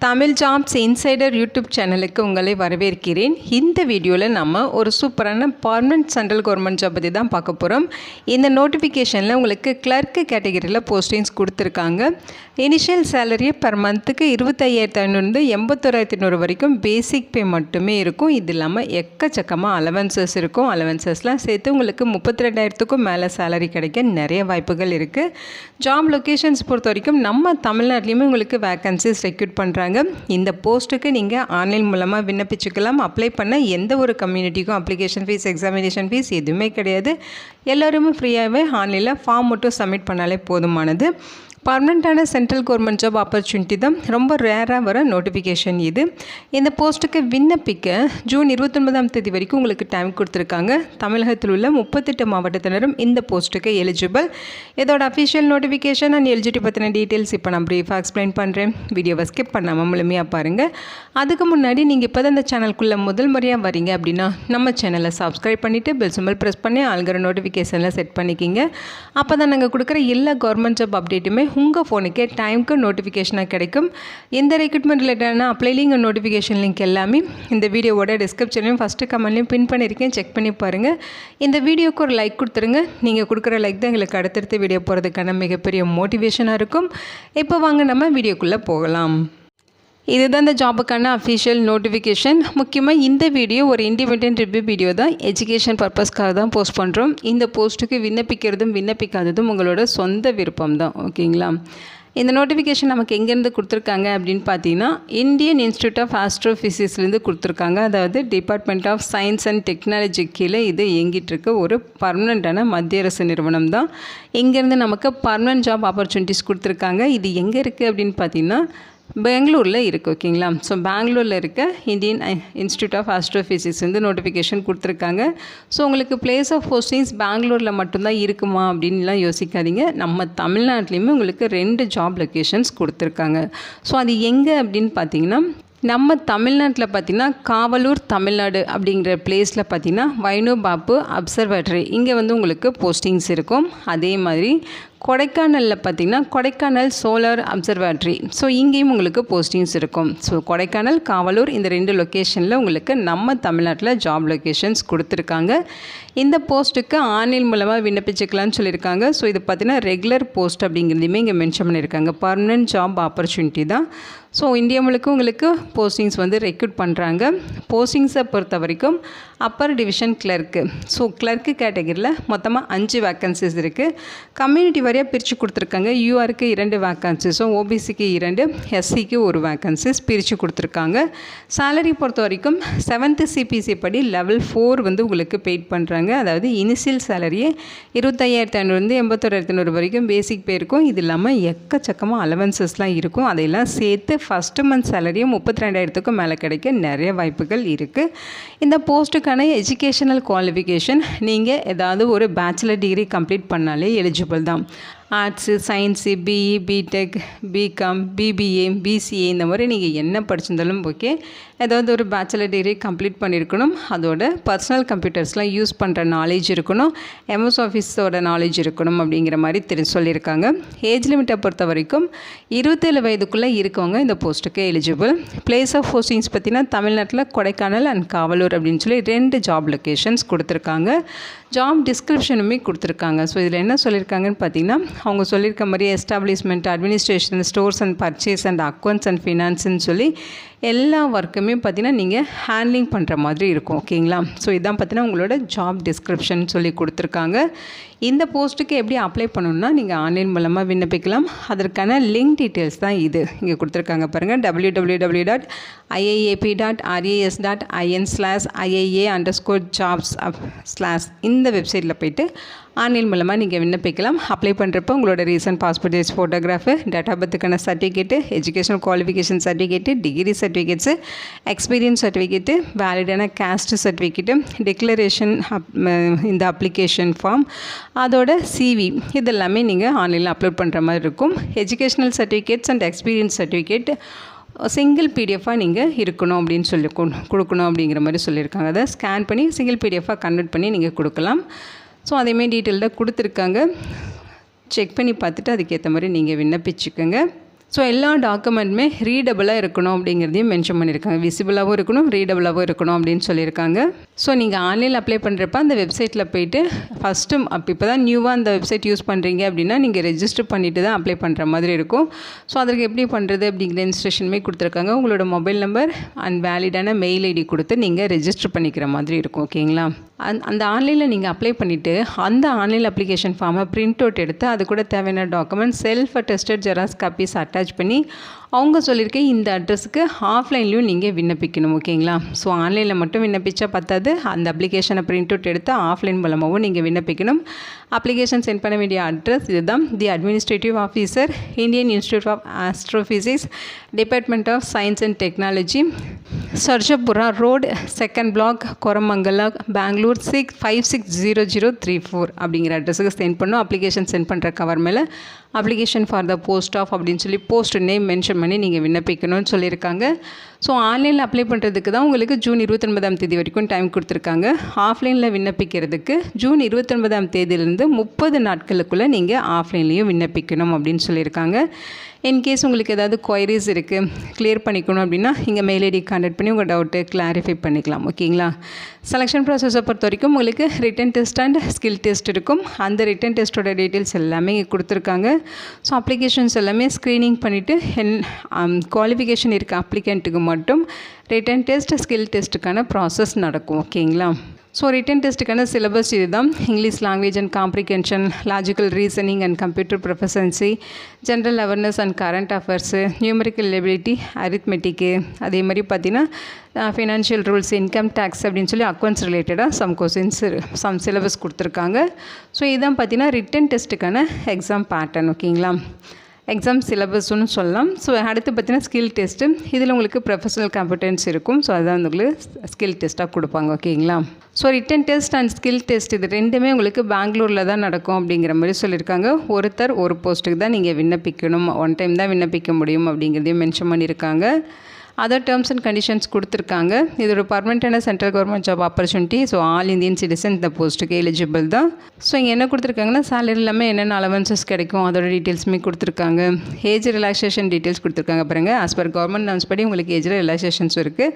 Tamil jobs insider YouTube சேனலுக்கு உங்களை வரவேற்கிறேன். இந்த வீடியோவில் நம்ம ஒரு சூப்பரான பர்மனெண்ட் சென்ட்ரல் கவர்மெண்ட் ஜாப் பற்றி தான் பார்க்க போகிறோம். இந்த நோட்டிஃபிகேஷனில் உங்களுக்கு கிளர்க்கு கேட்டகரியில் போஸ்டிங்ஸ் கொடுத்துருக்காங்க. இனிஷியல் சேலரி பர் மந்த்துக்கு 25,500 81,100 வரைக்கும் பேசிக் பே மட்டுமே இருக்கும். இது இல்லாமல் எக்கச்சக்கமாக அலவன்சஸ் இருக்கும். அலவன்சஸ்லாம் சேர்த்து உங்களுக்கு 32,000க்கும் மேலே சேலரி கிடைக்க நிறைய வாய்ப்புகள் இருக்குது. ஜாப் லொக்கேஷன்ஸ் பொறுத்த வரைக்கும் நம்ம தமிழ்நாட்டிலையுமே உங்களுக்கு வேக்கன்சிஸ் ரெக்ரூட் பண்ணுறாங்க. இந்த போஸ்ட்டுக்கு நீங்கள் ஆன்லைன் மூலமாக விண்ணப்பிச்சுக்கலாம். அப்ளை பண்ண எந்த ஒரு கம்யூனிட்டிக்கும் அப்ளிகேஷன் ஃபீஸ், எக்ஸாமினேஷன் ஃபீஸ் எதுவுமே கிடையாது. எல்லோருமே ஃப்ரீயாகவே ஆன்லைனில் ஃபார்ம் மட்டும் சப்மிட் பண்ணாலே போதுமானது. பர்மனெண்ட்டான சென்ட்ரல் கவர்மெண்ட் ஜாப் ஆப்பர்ச்சுனிட்டி தான். ரொம்ப ரேராக வர நோட்டிஃபிகேஷன் இது. இந்த போஸ்ட்டுக்கு விண்ணப்பிக்க ஜூன் 29ஆம் தேதி வரைக்கும் உங்களுக்கு டைம் கொடுத்துருக்காங்க. தமிழகத்தில் உள்ள 38 மாவட்டத்தினரும் இந்த போஸ்ட்டுக்கு எலிஜிபிள். இதோட அஃபிஷியல் நோட்டிஃபிகேஷன் அண்ட் எலிஜிபிலிட்டி பற்றின டீட்டெயில்ஸ் இப்போ நான் ப்ரீஃபாக எக்ஸ்பிளைன் பண்ணுறேன். வீடியோவை ஸ்கிப் பண்ணாமல் முழுமையாக பாருங்கள். அதுக்கு முன்னாடி நீங்கள் இப்போ தான் இந்த சேனலுக்குள்ளே முதல் முறையாக வரீங்க அப்படின்னா நம்ம சேனலை சப்ஸ்கிரைப் பண்ணிவிட்டு பெல் சிம்பல் ப்ரெஸ் பண்ணி ஆல்கிற நோட்டிஃபிகேஷனில் செட் பண்ணிக்கிங்க. அப்போ தான் நாங்கள் கொடுக்குற எல்லா கவர்மெண்ட் ஜாப் அப்டேட்டுமே உங்கள் ஃபோனுக்கே டைமுக்கு நோட்டிஃபிகேஷனாக கிடைக்கும். இந்த ரெக்ரூட்மெண்ட் ரிலேட்டடான அப்ளை லிங்க், நோட்டிஃபிகேஷன் லிங்க் எல்லாமே இந்த வீடியோவோட டிஸ்கிரிப்ஷன்லையும் ஃபஸ்ட்டு கமெண்ட்லையும் பின் பண்ணியிருக்கேன். செக் பண்ணி பாருங்கள். இந்த வீடியோக்கு ஒரு லைக் கொடுத்துருங்க. நீங்கள் கொடுக்குற லைக் தான் எங்களுக்கு அடுத்தடுத்த வீடியோ போகிறதுக்கான மிகப்பெரிய மோட்டிவேஷனாக இருக்கும். இப்போ வாங்க நம்ம வீடியோக்குள்ளே போகலாம். இதுதான் இந்த ஜாபுக்கான அஃபிஷியல் நோட்டிஃபிகேஷன். முக்கியமாக இந்த வீடியோ ஒரு இண்டிபெண்டன்ட் ரிவ்யூ வீடியோ தான். எஜுகேஷன் பர்பஸ்க்காக தான் போஸ்ட் பண்ணுறோம். இந்த போஸ்ட்டுக்கு விண்ணப்பிக்கிறதும் விண்ணப்பிக்காததும் உங்களோட சொந்த விருப்பம் தான். ஓகேங்களா? இந்த நோட்டிஃபிகேஷன் நமக்கு எங்கேருந்து கொடுத்துருக்காங்க அப்படின்னு பார்த்தீங்கன்னா, இந்தியன் இன்ஸ்டியூட் ஆஃப் ஆஸ்ட்ரோஃபிசிக்ஸ்லேருந்து கொடுத்துருக்காங்க. அதாவது department of science and technology கீழே இது இயங்கிட்டுருக்க ஒரு பர்மனெண்ட்டான மத்திய அரசு நிறுவனம் தான். இங்கேருந்து நமக்கு பர்மனெண்ட் ஜாப் ஆப்பர்ச்சுனிட்டிஸ் கொடுத்துருக்காங்க. இது எங்கே இருக்குது அப்படின்னு பார்த்தீங்கன்னா, பெங்களூரில் இருக்குது. ஓகேங்களா? ஸோ பெங்களூரில் இருக்க இந்தியன் இன்ஸ்டியூட் ஆஃப் ஆஸ்ட்ரோஃபிசிக்ஸ் வந்து நோட்டிஃபிகேஷன் கொடுத்துருக்காங்க. ஸோ உங்களுக்கு பிளேஸ் ஆஃப் போஸ்டிங்ஸ் பெங்களூரில் மட்டும்தான் இருக்குமா அப்படின்லாம் யோசிக்காதீங்க. நம்ம தமிழ்நாட்டிலையுமே உங்களுக்கு 2 ஜாப் லொக்கேஷன்ஸ் கொடுத்துருக்காங்க. ஸோ அது எங்கே அப்படின்னு பார்த்தீங்கன்னா, நம்ம தமிழ்நாட்டில் பார்த்திங்கன்னா காவலூர் தமிழ்நாடு அப்படிங்கிற பிளேஸில் பார்த்திங்கன்னா வைனு பாப்பு அப்சர்வேட்டரி இங்கே வந்து உங்களுக்கு போஸ்டிங்ஸ் இருக்கும். அதே மாதிரி கொடைக்கானலில் பார்த்திங்கன்னா கொடைக்கானல் சோலார் அப்சர்வேட்டரி, ஸோ இங்கேயும் உங்களுக்கு போஸ்டிங்ஸ் இருக்கும். ஸோ கொடைக்கானல், காவலூர் இந்த 2 லொக்கேஷனில் உங்களுக்கு நம்ம தமிழ்நாட்டில் ஜாப் லொக்கேஷன்ஸ் கொடுத்துருக்காங்க. இந்த போஸ்ட்டுக்கு ஆன்லைன் மூலமாக விண்ணப்பிச்சுக்கலாம்னு சொல்லியிருக்காங்க. ஸோ இது பார்த்திங்கன்னா ரெகுலர் போஸ்ட் அப்படிங்கிறதையுமே இங்கே மென்ஷன் பண்ணியிருக்காங்க. பர்மனெண்ட் ஜாப் ஆப்பர்ச்சுனிட்டி தான். ஸோ இந்தியா முழுக்க உங்களுக்கு போஸ்டிங்ஸ் வந்து ரெக்ரூட் பண்ணுறாங்க. போஸ்டிங்ஸை பொறுத்த வரைக்கும் Appar division clerk, so clerk கேட்டகரியில் மொத்தமாக 5 வேக்கன்சிஸ் இருக்குது. கம்யூனிட்டி வரையாக பிரித்து கொடுத்துருக்காங்க. யூஆருக்கு 2 வேக்கன்சிஸும், ஓபிசிக்கு 2, எஸ்சிக்கு 1 வேக்கன்சிஸ் பிரித்து கொடுத்துருக்காங்க. சேலரி பொறுத்த வரைக்கும் 7th சிபிசி படி லெவல் 4 வந்து உங்களுக்கு பெய்ட் பண்ணுறாங்க. அதாவது இனிஷியல் சேலரியே 25,500 81,100 வரைக்கும் பேசிக் பே இருக்கும். இது இல்லாமல் எக்கச்சக்கமாக அலவன்சஸ்லாம் இருக்கும். அதையெல்லாம் சேர்த்து ஃபஸ்ட்டு மந்த் சேலரியும் 32,000க்கும் மேலே கிடைக்க நிறைய வாய்ப்புகள் இருக்குது. இந்த போஸ்ட்டுக்கான எஜுகேஷனல் குவாலிஃபிகேஷன் நீங்கள் ஏதாவது ஒரு பேச்சுலர் டிகிரி கம்ப்ளீட் பண்ணாலே எலிஜிபிள் தான். Arts, science, BE, BTech, BCom, BBA, BCA இந்த மாதிரி நீங்கள் என்ன படிச்சிருந்தாலும் ஓகே. ஏதாவது ஒரு பேச்சுலர் டிகிரி கம்ப்ளீட் பண்ணியிருக்கணும். அதோட பர்சனல் கம்ப்யூட்டர்ஸ்லாம் யூஸ் பண்ணுற நாலேஜ் இருக்கணும். எம்எஸ் ஆஃபீஸோட நாலேஜ் இருக்கணும் அப்படிங்கிற மாதிரி சொல்லியிருக்காங்க. ஏஜ் லிமிட்டை பொறுத்த வரைக்கும் 27 வயதுக்குள்ளே இருக்கவங்க இந்த போஸ்ட்டுக்கு எலிஜிபிள். பிளேஸ் ஆஃப் போஸ்டிங்ஸ் பார்த்தீங்கன்னா தமிழ்நாட்டில் கொடைக்கானல் அண்ட் காவலூர் அப்படின்னு சொல்லி 2 ஜாப் லொக்கேஷன்ஸ் கொடுத்துருக்காங்க. ஜாப் டிஸ்கிரிப்ஷனுமே கொடுத்துருக்காங்க. ஸோ இதில் என்ன சொல்லியிருக்காங்கன்னு பார்த்தீங்கன்னா, அவங்க சொல்லியிருக்க மாதிரி establishment, administration, stores and purchase and accounts and ஃபினான்ஸ்ன்னு சொல்லி எல்லா ஒர்க்குமே பார்த்திங்கன்னா நீங்கள் ஹேண்ட்லிங் பண்ணுற மாதிரி இருக்கும். ஓகேங்களா? ஸோ இதான் பார்த்தீங்கன்னா உங்களோட ஜாப் டிஸ்கிரிப்ஷன் சொல்லி கொடுத்துருக்காங்க. இந்த போஸ்ட்டுக்கு எப்படி அப்ளை பண்ணணுன்னா, நீங்கள் ஆன்லைன் மூலமாக விண்ணப்பிக்கலாம். அதற்கான லிங்க் டீட்டெயில்ஸ் தான் இது இங்கே கொடுத்துருக்காங்க பாருங்கள். www.iiap.ras.in/ia_jobs/ இந்த வெப்சைட்டில் போய்ட்டு ஆன்லைன் மூலமாக நீங்கள் விண்ணப்பிக்கலாம். அப்ளை பண்ணுறப்போ உங்களோட recent passport size photograph, date of பர்த்துக்கான certificate, educational qualification certificate, degree certificates, experience certificate, வேலிடான கேஸ்ட் சர்டிஃபிகேட்டு, டிக்ளரேஷன், இந்த அப்ளிகேஷன் ஃபார்ம், அதோட சிவி இதெல்லாமே நீங்கள் ஆன்லைனில் அப்லோட் பண்ணுற மாதிரி இருக்கும். Educational certificates and experience certificate single பிடிஎஃபாக நீங்கள் இருக்கணும் அப்படின்னு சொல்லி கொடுக்கணும் அப்படிங்கிற மாதிரி சொல்லியிருக்காங்க. அதை ஸ்கேன் பண்ணி சிங்கிள் பிடிஎஃபாக கன்வெர்ட் பண்ணி நீங்கள் கொடுக்கலாம். ஸோ அதேமாரி டீட்டெயில்டாக கொடுத்துருக்காங்க. செக் பண்ணி பார்த்துட்டு அதுக்கேற்ற மாதிரி நீங்கள் விண்ணப்பிச்சுக்கோங்க. ஸோ எல்லா டாக்குமெண்ட்டுமே ரீடபிளாக இருக்கணும் அப்படிங்கிறதையும் மென்ஷன் பண்ணியிருக்காங்க. விசிபிளாகவும் இருக்கணும், ரீடபிளாகவும் இருக்கணும் அப்படின்னு சொல்லியிருக்காங்க. ஸோ நீங்கள் ஆன்லைனில் அப்ளை பண்ணுறப்ப அந்த வெப்சைட்டில் போய்ட்டு ஃபஸ்ட்டு இப்போ தான் நியூவாக அந்த வெப்சைட் யூஸ் பண்ணுறீங்க அப்படின்னா நீங்கள் ரெஜிஸ்டர் பண்ணிவிட்டு தான் அப்ளை பண்ணுற மாதிரி இருக்கும். ஸோ அதற்கு எப்படி பண்ணுறது அப்படிங்கிற இன்ஸ்ட்ரக்ஷனுமே கொடுத்துருக்காங்க. உங்களோட மொபைல் நம்பர் அண்ட் வேலிடான மெயில் ஐடி கொடுத்து நீங்கள் ரெஜிஸ்டர் பண்ணிக்கிற மாதிரி இருக்கும். ஓகேங்களா? அந்த ஆன்லைனில் நீங்கள் அப்ளை பண்ணிவிட்டு அந்த ஆன்லைன் அப்ளிகேஷன் ஃபார்மை பிரிண்ட் அவுட் எடுத்து அது கூட தேவையான document self attested xerox copies attach பண்ணி அவங்க சொல்லியிருக்க இந்த அட்ரஸுக்கு ஆஃப்லைன்லேயும் நீங்கள் விண்ணப்பிக்கணும். ஓகேங்களா? ஸோ ஆன்லைனில் மட்டும் விண்ணப்பிச்சா பத்தாது, அந்த அப்ளிகேஷனை பிரிண்ட் அவுட் எடுத்து ஆஃப்லைன் மூலமாகவும் நீங்கள் விண்ணப்பிக்கணும். அப்ளிகேஷன் சென்ட் பண்ண வேண்டிய அட்ரஸ் இதுதான். The administrative officer, Indian institute of astrophysics, department of science and technology, Sarjapura road, 2nd block, Koramangala, Bangalore 560034 அப்படிங்கிற அட்ரஸுக்கு சென்ட் பண்ணும். அப்ளிகேஷன் சென்ட் பண்ணுற கவர் மேலே application for the post of அப்படின்னு சொல்லி போஸ்ட் நேம் மென்ஷன் பண்ணி நீங்கள் விண்ணப்பிக்கணும்னு சொல்லியிருக்காங்க. ஸோ ஆன்லைனில் அப்ளை பண்ணுறதுக்கு தான் உங்களுக்கு ஜூன் 29ஆம் தேதி வரைக்கும் டைம் கொடுத்துருக்காங்க. ஆஃப்லைனில் விண்ணப்பிக்கிறதுக்கு ஜூன் 29ஆம் தேதியிலேருந்து 30 நாட்களுக்குள்ளே நீங்கள் ஆஃப்லைன்லேயும் விண்ணப்பிக்கணும் அப்படின்னு சொல்லியிருக்காங்க. இன்கேஸ் உங்களுக்கு ஏதாவது கொயரிஸ் இருக்குது, கிளியர் பண்ணிக்கணும் அப்படின்னா இங்கே மெயில் ஐடி கான்டாக்ட் பண்ணி உங்கள் டவுட்டு கிளாரிஃபை பண்ணிக்கலாம். ஓகேங்களா? செலெக்ஷன் ப்ராசஸை பொறுத்த வரைக்கும் உங்களுக்கு written test and skill test இருக்கும். அந்த ரிட்டன் டெஸ்ட்டோட டீட்டெயில்ஸ் எல்லாமே இங்கே கொடுத்துருக்காங்க. ஸோ அப்ளிகேஷன்ஸ் எல்லாமே ஸ்க்ரீனிங் பண்ணிவிட்டு குவாலிஃபிகேஷன் இருக்க அப்ளிகண்ட்டுக்கு மட்டும் ரிட்டன் டெஸ்ட் ஸ்கில் டெஸ்ட்டுக்கான ப்ராசஸ் நடக்கும். ஓகேங்களா? ஸோ ரிட்டன் டெஸ்ட்டுக்கான சிலபஸ் இது தான். English language and comprehension, logical reasoning and computer proficiency, general awareness and current affairs, numerical ability, arithmetic, அதே மாதிரி பார்த்திங்கன்னா ஃபினான்ஷியல் ரூல்ஸ், இன்கம் டேக்ஸ் அப்படின்னு சொல்லி அக்கௌண்ட்ஸ் ரிலேட்டடாக சம் சிலபஸ் கொடுத்துருக்காங்க. ஸோ இதுதான் பார்த்திங்கன்னா ரிட்டன் டெஸ்ட்டுக்கான எக்ஸாம் பேட்டர்ன். ஓகேங்களா? எக்ஸாம் சிலபஸ்ன்னு சொல்லலாம். ஸோ அடுத்து பார்த்தீங்கன்னா ஸ்கில் டெஸ்ட்டு, இதில் உங்களுக்கு ப்ரொஃபஷனல் காம்படன்ஸ் இருக்கும். ஸோ அதுதான் உங்களுக்கு ஸ்கில் டெஸ்ட்டாக கொடுப்பாங்க. ஓகேங்களா? So return test and skill test இது ரெண்டுமே உங்களுக்கு பெங்களூரில் தான் நடக்கும் அப்படிங்கிற மாதிரி சொல்லியிருக்காங்க. ஒருத்தர் ஒரு போஸ்ட்டுக்கு தான் நீங்கள் விண்ணப்பிக்கணும், ஒன் டைம் தான் விண்ணப்பிக்க முடியும் அப்படிங்கிறதையும் மென்ஷன் பண்ணியிருக்காங்க. அதர் டேர்ம்ஸ் அண்ட் கண்டிஷன்ஸ் கொடுத்துருக்காங்க. இது ஒரு பர்மனெண்ட்டான central government job opportunity. So all Indian citizen இந்த போஸ்ட்டுக்கு எலிஜிபிள் தான். ஸோ இங்கே என்ன கொடுத்துருக்காங்கன்னா சேலரி இல்லாமல் என்னென்ன அலவன்சஸ் கிடைக்கும் அதோட டீட்டெயில்ஸுமே கொடுத்துருக்காங்க. ஏஜ் ரிலாக்ஸேஷன் டீட்டெயில்ஸ் கொடுத்துருக்காங்க. பாருங்கள், ஆஸ் பர் கவர்மெண்ட் நார்ம்ஸ் படி உங்களுக்கு ஏஜில் ரிலாக்ஸேஷன்ஸ் இருக்குது.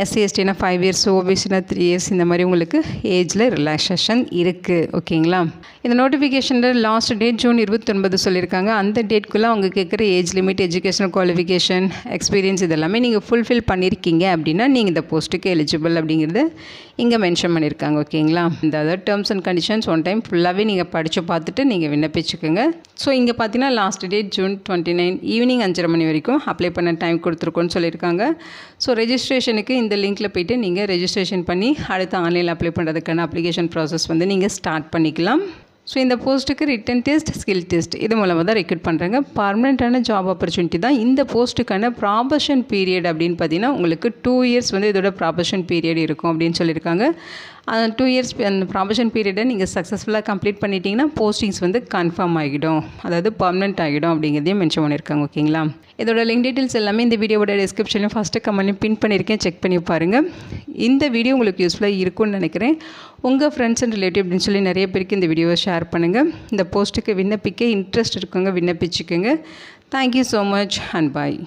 எஸ்சி எஸ்டினா 5 years, ஓபிசினா 3 years, இந்த மாதிரி உங்களுக்கு ஏஜில் ரிலாக்ஸேஷன் இருக்குது. ஓகேங்களா? இந்த நோட்டிஃபிகேஷனில் லாஸ்ட் டேட் ஜூன் 29 சொல்லியிருக்காங்க. அந்த டேட்குள்ளே அவங்க கேட்குற age limit, educational qualification, experience இதெல்லாமே நீங்கள் ஃபுல்ஃபில் பண்ணியிருக்கீங்க அப்படின்னா நீங்கள் இந்த போஸ்ட்டுக்கு எலிஜிபிள் அப்படிங்கிறது இங்கே மென்ஷன் பண்ணியிருக்காங்க. ஓகேங்களா? இந்த other terms and conditions one time ஃபுல்லாகவே நீங்கள் படித்து பார்த்துட்டு நீங்கள் விண்ணப்பிச்சுக்கோங்க. ஸோ இங்கே பார்த்தீங்கன்னா லாஸ்ட் டேட் ஜூன் 29 ஈவினிங் 5:30 மணி வரைக்கும் அப்ளை பண்ண டைம் கொடுத்துருக்கோன்னு சொல்லியிருக்காங்க. ஸோ ரெஜிஸ்ட்ரேஷனுக்கு இந்த லிங்க்கில் போய்ட்டு நீங்கள் ரெஜிஸ்ட்ரேஷன் பண்ணி அடுத்து ஆன்லைனில் அப்ளை பண்ணுறதுக்கான அப்ளிகேஷன் ப்ராசஸ் நீங்கள் ஸ்டார்ட் பண்ணிக்கலாம். ஸோ இந்த போஸ்ட்டுக்கு ரிட்டன் டெஸ்ட், ஸ்கில் டெஸ்ட் இது மூலமாக தான் ரெக்ரூட் பண்ணுறாங்க. பர்மனெண்ட்டான ஜாப் ஆப்பர்ச்சுனிட்டி தான். இந்த போஸ்ட்டுக்கான ப்ராபஷன் பீரியட் அப்படின்னு பார்த்தீங்கன்னா உங்களுக்கு 2 years இதோட ப்ராபஷன் பீரியட் இருக்கும் அப்படின்னு சொல்லியிருக்காங்க. 2 years அந்த ப்ராபஷன் பீரியடை நீங்கள் சக்ஸஸ்ஃபுல்லாக கம்ப்ளீட் பண்ணிட்டீங்கன்னா போஸ்டிங்ஸ் கன்ஃபார்ம் ஆகிடும், அதாவது பர்மனெண்ட் ஆகிடும் அப்படிங்கிறதையும் மென்ஷன் பண்ணியிருக்காங்க. ஓகேங்களா? இதோட லிங்க் டீட்டெயில்ஸ் எல்லாமே இந்த வீடியோவோட டிஸ்கிரிப்ஷன்லையும் ஃபஸ்ட்டு கமெண்ட்லையும் பின் பண்ணியிருக்கேன், செக் பண்ணி பாருங்கள். இந்த வீடியோ உங்களுக்கு யூஸ்ஃபுல்லாக இருக்கும்னு நினைக்கிறேன். உங்கள் ஃப்ரெண்ட்ஸ் அண்ட் ரிலேட்டிவ் அப்படின்னு சொல்லி நிறைய பேருக்கு இந்த வீடியோவை ஷேர் பண்ணுங்கள். இந்த போஸ்ட்டுக்கு விண்ணப்பிக்க இன்ட்ரெஸ்ட் இருக்குங்க, விண்ணப்பிச்சுக்கோங்க. Thank you so much and bye.